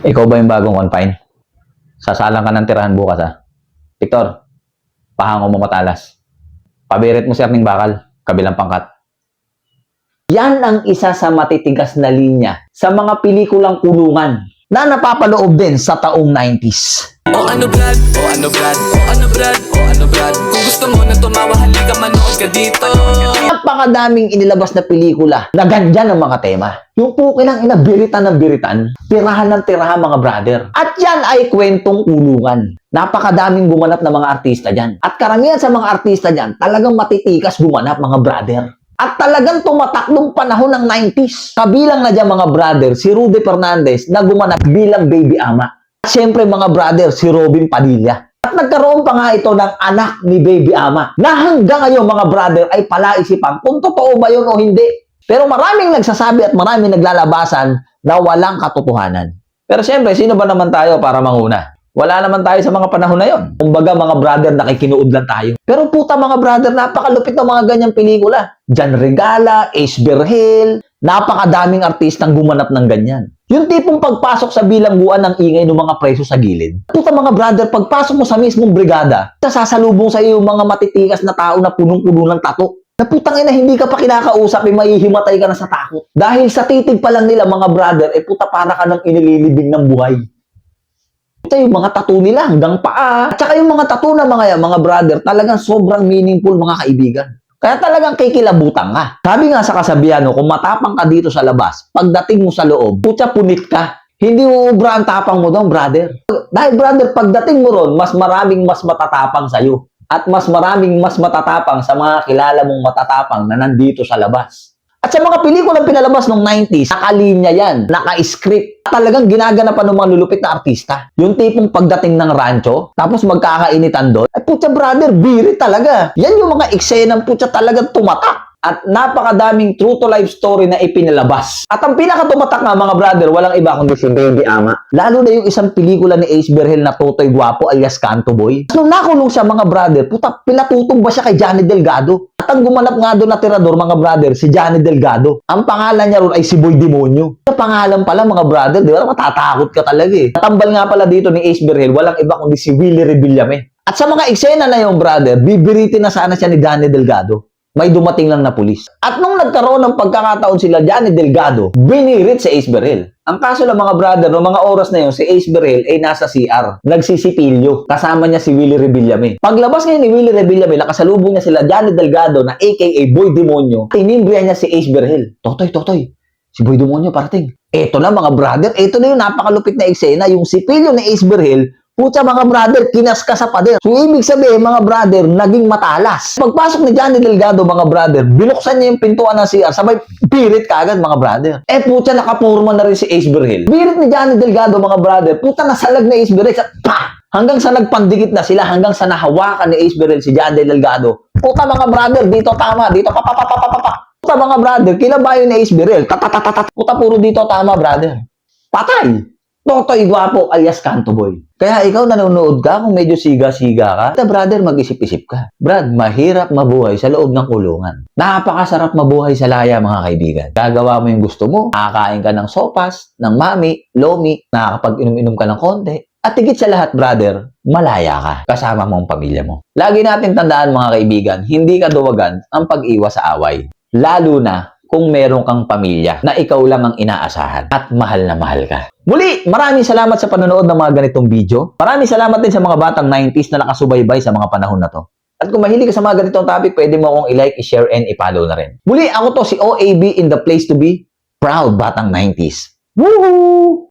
Ikaw ba yung bagong confine? Sasalang ka ng tirahan bukas, ha? Victor, pahango mo matalas. Pabirit mo si Arning Bakal, kabilang pangkat. Yan ang isa sa matitigas na linya sa mga pelikulang kulungan na napapaloob din sa taong 90s. O ano Brad, o ano Brad, o ano Brad, o ano Brad. Kung gusto mo na tumawa, halika manood ka dito. Napakadaming inilabas na pelikula na ganyan ang mga tema. Yung pukilang inabiritan ng biritan, tirahan ng tirahan mga brother. At yan ay kwentong kulungan. Napakadaming gumanap na mga artista dyan. At karamihan sa mga artista dyan, talagang matitikas gumanap mga brother. At talagang tumatak nung panahon ng 90s. Kabilang na dyan mga brother, si Rudy Fernandez na gumanap bilang baby ama. At syempre mga brother, si Robin Padilla. At nagkaroon pa nga ito ng anak ni baby ama na hanggang ngayon mga brother ay palaisipan kung totoo ba yun o hindi. Pero maraming nagsasabi at maraming naglalabasan na walang katotohanan. Pero syempre, sino ba naman tayo para manguna? Wala naman tayo sa mga panahon na yon. Kumbaga mga brother, nakikinood lang tayo. Pero puta mga brother, napakalupit ng mga ganyang pelikula. Jan Regala, Ace Berhel, napakadaming artistang gumanap ng ganyan. Yung tipong pagpasok sa bilangguan ng ingay ng mga preso sa gilid. Puta mga brother, pagpasok mo sa mismong brigada, sasalubong sa iyo yung mga matitikas na tao na punong-puno ng tato. Na putang ina, hindi ka pa kinakausap, mahihimatay ka na sa takot. Dahil sa titig pa lang nila mga brother, puta para ka ng inililibing ng buhay. Ito yung mga tattoo nila hanggang paa. At saka yung mga tattoo na mga brother, talagang sobrang meaningful mga kaibigan. Kaya talagang kikilabutan ka. Sabi nga sa kasabihan, kung matapang ka dito sa labas, pagdating mo sa loob, putya punit ka. Hindi uubra ang tapang mo doon, brother. Dahil brother, pagdating mo ron, mas maraming mas matatapang sa'yo. At mas maraming mas matatapang sa mga kilala mong matatapang na nandito sa labas. At sa mga pelikulang pinalabas noong 90s, nakalinya yan, naka-script. Talagang ginaganapan ng mga lulupit na artista. Yung tipong pagdating ng rancho, tapos magkakainitan doon, ay putya brother, birit talaga. Yan yung mga eksenang putya talagang tumatak. At napakadaming true to life story na ipinalabas. At ang pinakatumatak nga mga brother, walang iba kundi si Baby Ama. Lalo na yung isang pelikula ni Ace Berhel na Totoy Guapo alias Kanto Boy. Nung nakulong siya mga brother, puta, pinatutong ba siya kay Johnny Delgado? At ang gumanap nga doon na tirador mga brother, si Johnny Delgado. Ang pangalan niya ron ay si Boy Demonyo. Sa pangalan pala mga brother, di ba? Matatakot ka talaga eh. Natambal nga pala dito ni Ace Berhel, walang iba kundi si Willie Revillame. At sa mga eksena na yung brother, bibiritin na sana siya ni Johnny Delgado. May dumating lang na pulis. At nung nagkaroon ng pagkakataon sila Johnny Delgado, binirit si Ace Berhel. Ang kaso lang mga brother, no mga oras na yun, si Ace Berhel ay nasa CR. Nagsisipilyo. Kasama niya si Willie Revillame. Paglabas ngayon ni Willie Revillame, nakasalubong niya sila Johnny Delgado na aka Boy Demonyo. Tinimbrihan niya si Ace Berhel. Totoy, si Boy Demonyo parating. Eto na mga brother, eto na yung napakalupit na eksena. Yung sipilyo ni Ace Berhel, pucha mga brother, kinaska sa pader. So, ibig sabihin mga brother, naging matalas. Pagpasok ni Johnny Delgado mga brother, binuksan niya yung pintuan ng CR, sabay pirit kagad mga brother. Pucha, nakapurma na rin si Ace Berhel. Birit ni Johnny Delgado mga brother, puta nasalag na Ace Berhel, hanggang sa nagpandikit na sila, hanggang sa nahawakan ni Ace Berhel si Johnny Delgado. Puta mga brother, dito tama, dito Puta mga brother, kinabayo ni Ace Berhel. Puta puro dito tama brother. Patay. Totoy Guapo alias Kanto Boy. Kaya ikaw nanonood ka kung medyo siga-siga ka, brother, mag-isip-isip ka. Brad, mahirap mabuhay sa loob ng kulungan. Napakasarap mabuhay sa laya mga kaibigan. Gagawa mo yung gusto mo, nakakain ka ng sopas, ng mami, lomi, nakakapag-inom-inom ka ng konti. At higit sa lahat, brother, malaya ka kasama mo ang pamilya mo. Lagi natin tandaan mga kaibigan, hindi kaduwagan ang pag-iwas sa away. Lalo na kung meron kang pamilya na ikaw lang ang inaasahan at mahal na mahal ka. Muli, maraming salamat sa panonood ng mga ganitong video. Maraming salamat din sa mga batang 90s na nakasubaybay sa mga panahon na to. At kung mahilig ka sa mga ganitong topic, pwede mo akong i-like, i-share, and i-follow na rin. Muli, ako to si OAB in the place to be. Proud batang 90s. Woohoo!